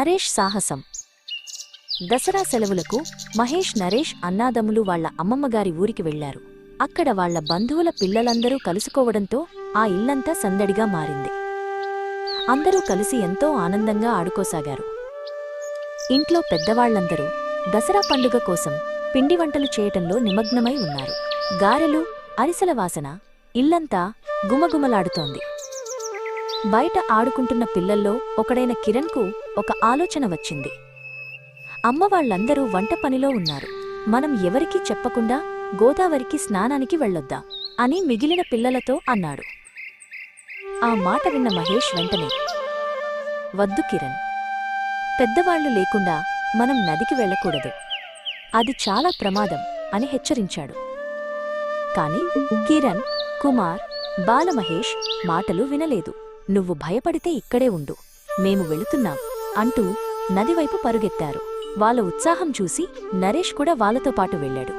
నరేష్ సాహసం. దసరా సెలవులకు మహేష్, నరేష్ అన్నాదమ్ములు వాళ్ల అమ్మమ్మగారి ఊరికి వెళ్లారు. అక్కడ వాళ్ల బంధువుల పిల్లలందరూ కలుసుకోవడంతో ఆ ఇల్లంతా సందడిగా మారింది. అందరూ కలిసి ఎంతో ఆనందంగా ఆడుకోసాగారు. ఇంట్లో పెద్దవాళ్లందరూ దసరా పండుగ కోసం పిండి వంటలు చేయటంలో నిమగ్నమై ఉన్నారు. గారెలు, అరిసెల వాసన ఇల్లంతా గుమగుమలాడుతోంది. బయట ఆడుకుంటున్న పిల్లల్లో ఒకడైన కిరణ్కు ఒక ఆలోచన వచ్చింది. అమ్మవాళ్లందరూ వంట పనిలో ఉన్నారు, మనం ఎవరికీ చెప్పకుండా గోదావరికి స్నానానికి వెళ్ళొద్దాం అని మిగిలిన పిల్లలతో అన్నాడు. ఆ మాట విన్న మహేష్ వెంటనే, వద్దు కిరణ్, పెద్దవాళ్లు లేకుండా మనం నదికి వెళ్ళకూడదు, అది చాలా ప్రమాదం అని హెచ్చరించాడు. కాని కిరణ్, కుమార్, బాలమహేష్ మాటలు వినలేదు. నువ్వు భయపడితే ఇక్కడే ఉండు, మేము వెళుతున్నాం అంటూ నదివైపు పరుగెత్తారు. వాళ్ళ ఉత్సాహం చూసి నరేష్ కూడా వాళ్లతో పాటు వెళ్ళాడు.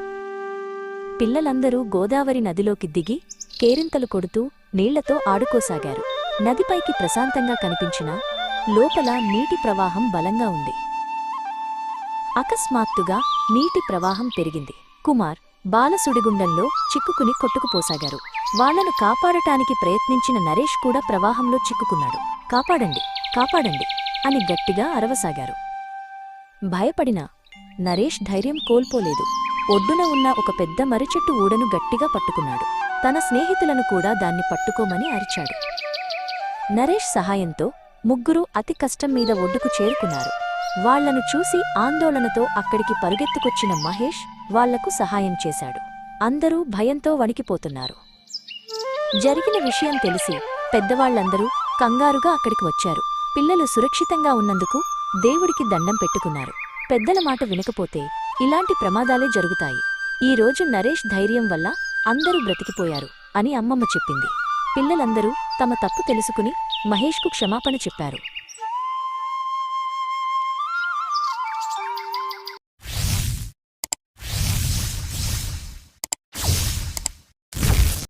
పిల్లలందరూ గోదావరి నదిలోకి దిగి కేరింతలు కొడుతూ నీళ్లతో ఆడుకోసాగారు. నదిపైకి ప్రశాంతంగా కనిపించినా లోపల నీటి ప్రవాహం బలంగా ఉంది. అకస్మాత్తుగా నీటి ప్రవాహం పెరిగింది. కుమార్, బాల సుడిగుండంలో చిక్కుకుని కొట్టుకుపోసాగారు. వాళ్లను కాపాడటానికి ప్రయత్నించిన నరేష్ కూడా ప్రవాహంలో చిక్కుకున్నాడు. కాపాడండి, కాపాడండి అని గట్టిగా అరవసాగారు. భయపడిన నరేష్ ధైర్యం కోల్పోలేదు. ఒడ్డున ఉన్న ఒక పెద్ద మర్రిచెట్టు ఊడను గట్టిగా పట్టుకున్నాడు. తన స్నేహితులను కూడా దాన్ని పట్టుకోమని అరిచాడు. నరేష్ సహాయంతో ముగ్గురూ అతి కష్టం మీద ఒడ్డుకు చేరుకున్నారు. వాళ్లను చూసి ఆందోళనతో అక్కడికి పరుగెత్తుకొచ్చిన మహేష్ వాళ్లకు సహాయం చేశాడు. అందరూ భయంతో వణికిపోతున్నారు. జరిగిన విషయం తెలిసి పెద్దవాళ్లందరూ కంగారుగా అక్కడికి వచ్చారు. పిల్లలు సురక్షితంగా ఉన్నందుకు దేవుడికి దండం పెట్టుకున్నారు. పెద్దల మాట వినకపోతే ఇలాంటి ప్రమాదాలే జరుగుతాయి. ఈ రోజు నరేష్ ధైర్యం వల్ల అందరూ బ్రతికిపోయారు అని అమ్మమ్మ చెప్పింది. పిల్లలందరూ తమ తప్పు తెలుసుకుని మహేష్కు క్షమాపణ చెప్పారు.